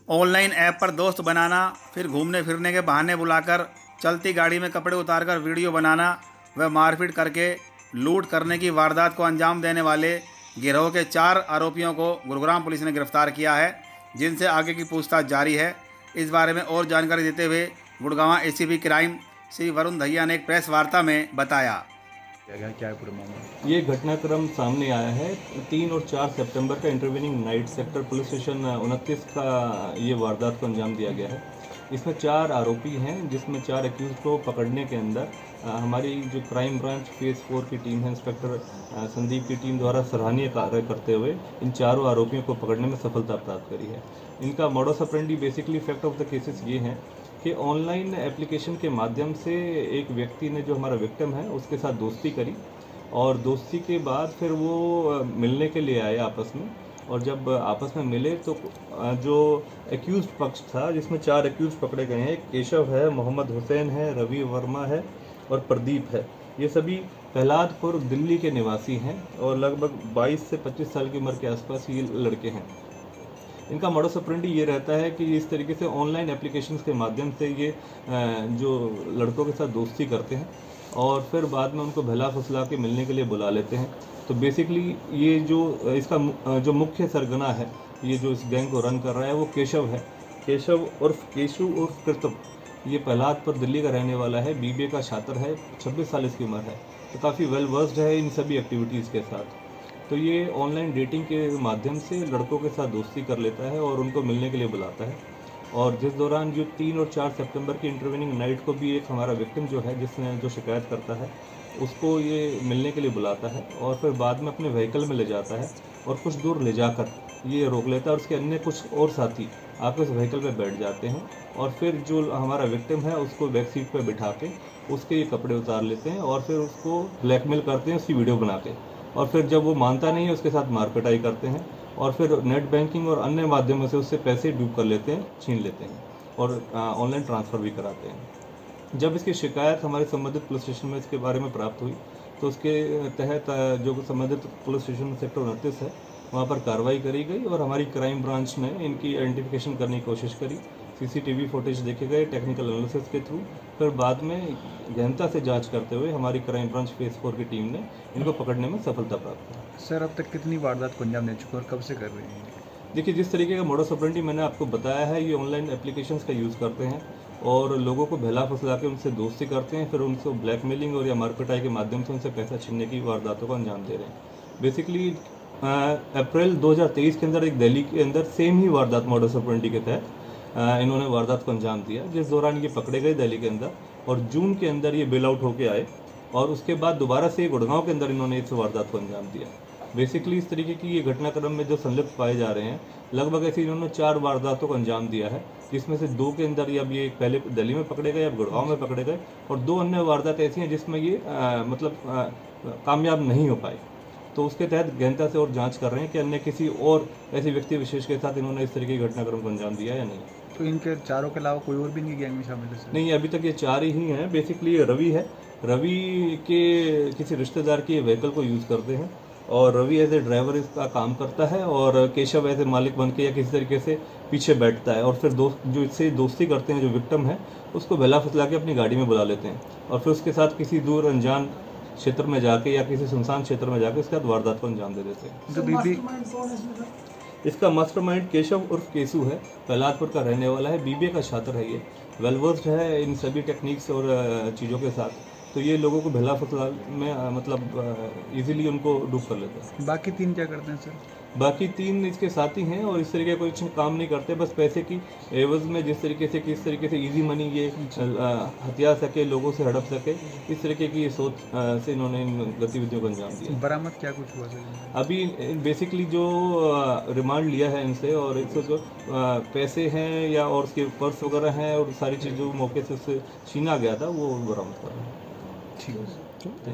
Online app पर दोस्त बनाना, फिर घूमने फिरने के बहाने बुलाकर चलती गाड़ी में कपड़े उतारकर वीडियो बनाना व मारपीट करके लूट करने की वारदात को अंजाम देने वाले गिरोह के 4 आरोपियों को गुरुग्राम पुलिस ने गिरफ्तार किया है, जिनसे आगे की पूछताछ जारी है। इस बारे में और जानकारी देते हुए गुड़गांव एसीपी क्राइम श्री वरुण दहिया ने एक प्रेस वार्ता में बताया। क्या है पूरा मामला? ये घटनाक्रम सामने आया है 3 और 4 सितंबर का intervening night sector police station 29 का ये वारदात को अंजाम दिया गया है। इसमें 4 आरोपी हैं, जिसमें 4 एक्यूज को पकड़ने के अंदर हमारी जो क्राइम ब्रांच फेज 4 की टीम है, इंस्पेक्टर संदीप की टीम द्वारा सराहनीय कार्य करते हुए इन चारों आरोपियों को पकड़ने में सफलता प्राप्त करी है। इनका modus operandi basically fact of the cases ये हैं कि ऑनलाइन एप्लीकेशन के माध्यम से एक व्यक्ति ने जो हमारा विक्टिम है उसके साथ दोस्ती करी और दोस्ती के बाद फिर वो मिलने के लिए आए आपस में, और जब आपस में मिले तो जो एक्यूज पक्ष था, जिसमें 4 एक्यूज पकड़े गए हैं, केशव है, मोहम्मद हुसैन है, रवि वर्मा है और प्रदीप है। ये सभी प्रहलादपुर दिल्ली के निवासी हैं और लगभग 22 से 25 साल की उम्र के आसपास ये लड़के हैं। इनका मोडस ऑपरेंडी ये रहता है कि इस तरीके से ऑनलाइन एप्लीकेशंस के माध्यम से ये जो लड़कों के साथ दोस्ती करते हैं और फिर बाद में उनको भला फुसला के मिलने के लिए बुला लेते हैं। तो बेसिकली ये जो इसका जो मुख्य सरगना है, ये जो इस गैंग को रन कर रहा है वो केशव है। केशव उर्फ केशु उर्फ कृतम, ये प्रहलादपुर दिल्ली का रहने वाला है, बीबीए का छात्र है, 26 साल इसकी उम्र है, तो काफ़ी वेल वर्स्ड है इन सभी एक्टिविटीज़ के साथ। तो ये ऑनलाइन डेटिंग के माध्यम से लड़कों के साथ दोस्ती कर लेता है और उनको मिलने के लिए बुलाता है। और जिस दौरान जो 3 और 4 सितंबर की इंटरवेनिंग नाइट को भी एक हमारा विक्टिम जो है, जिसने जो शिकायत करता है, उसको ये मिलने के लिए बुलाता है और फिर बाद में अपने व्हीकल में ले जाता है और कुछ दूर ले जाकर ये रोक लेता है और उसके अन्य कुछ और साथी आकर उस व्हीकल पे बैठ जाते हैं और फिर जो हमारा विक्टिम है उसको बैक सीट पर बिठा के उसके ये कपड़े उतार लेते हैं और फिर उसको ब्लैकमेल करते हैं उसकी वीडियो बना के, और फिर जब वो मानता नहीं है उसके साथ मारपिटाई करते हैं और फिर नेट बैंकिंग और अन्य माध्यमों से उससे पैसे डूब कर लेते हैं, छीन लेते हैं और ऑनलाइन ट्रांसफ़र भी कराते हैं। जब इसकी शिकायत हमारे संबंधित पुलिस स्टेशन में इसके बारे में प्राप्त हुई तो उसके तहत जो संबंधित पुलिस स्टेशन सेक्टर 29 है वहाँ पर कार्रवाई करी गई और हमारी क्राइम ब्रांच ने इनकी आइडेंटिफिकेशन करने की कोशिश करी। सीसीटीवी फुटेज देखे गए टेक्निकल एनालिसिस के थ्रू, फिर बाद में गहनता से जांच करते हुए हमारी क्राइम ब्रांच फेज 4 की टीम ने इनको पकड़ने में सफलता प्राप्त की। सर, अब तक कितनी वारदात को अंजाम दे चुके और कब से कर रहे हैं? देखिए, जिस तरीके का मोडस ऑपरेंडी मैंने आपको बताया है, ये ऑनलाइन एप्लीकेशंस का यूज़ करते हैं और लोगों को बहला फुसला के उनसे दोस्ती करते हैं, फिर उनको ब्लैकमेलिंग और या मारपिटाई के माध्यम से उनसे पैसा छीनने की वारदातों को अंजाम दे रहे हैं। बेसिकली अप्रैल 2023 के अंदर एक दिल्ली के अंदर सेम ही वारदात मोडस ऑपरेंडी के तहत इन्होंने वारदात को अंजाम दिया, जिस दौरान ये पकड़े गए दिल्ली के अंदर, और जून के अंदर ये बेल आउट होके आए और उसके बाद दोबारा से गुड़गांव के अंदर इन्होंने इस वारदात को अंजाम दिया। बेसिकली इस तरीके की ये घटनाक्रम में जो संलिप्त पाए जा रहे हैं, लगभग ऐसे इन्होंने 4 वारदातों को अंजाम दिया है, जिसमें से 2 के अंदर ये अब ये पहले दिल्ली में पकड़े गए, अब गुड़गांव में पकड़े गए, और 2 अन्य वारदात ऐसी हैं जिसमें ये कामयाब नहीं हो पाए। तो उसके तहत गहनता से और जांच कर रहे हैं कि अन्य किसी और ऐसे व्यक्ति विशेष के साथ इन्होंने इस तरीके की घटनाक्रम को अंजाम दिया या नहीं। तो इनके चारों के अलावा कोई और भी इनकी गैंग में शामिल है? नहीं, अभी तक ये 4 ही हैं। बेसिकली ये रवि है, रवि के किसी रिश्तेदार की व्हीकल को यूज़ करते हैं और रवि एज ए ड्राइवर इसका काम करता है और केशव एज ए मालिक बन के या किसी तरीके से पीछे बैठता है और फिर जो इससे दोस्ती करते हैं, जो विक्टिम है, उसको बहला फुसला के अपनी गाड़ी में बुला लेते हैं और फिर उसके साथ किसी दूर अनजान क्षेत्र में जाके या किसी सुनसान क्षेत्र में जाके उसके बाद वारदात को अंजाम दे देते हैं। इसका मास्टरमाइंड केशव उर्फ केसु है, प्रहलादपुर का रहने वाला है, बीबीए का छात्र है, ये वेल वर्स्ड है इन सभी टेक्निक्स और चीज़ों के साथ, तो ये लोगों को भला फुसला में इजीली उनको डूब कर लेता है। बाकी 3 क्या करते हैं सर? बाकी 3 इसके साथी हैं और इस तरीके का कोई काम नहीं करते, बस पैसे की एवज में किस तरीके से इजी मनी ये हथिया सके, लोगों से हड़प सके, इस तरीके की सोच से इन्होंने इन गतिविधियों को अंजाम दिया। बरामद क्या कुछ हुआ सर? अभी बेसिकली जो रिमांड लिया है इनसे और इससे जो पैसे हैं या और उसके पर्स वगैरह हैं और सारी चीज़ जो मौके से उससे छीना गया था वो बरामद कर रहे हैं। ठीक है।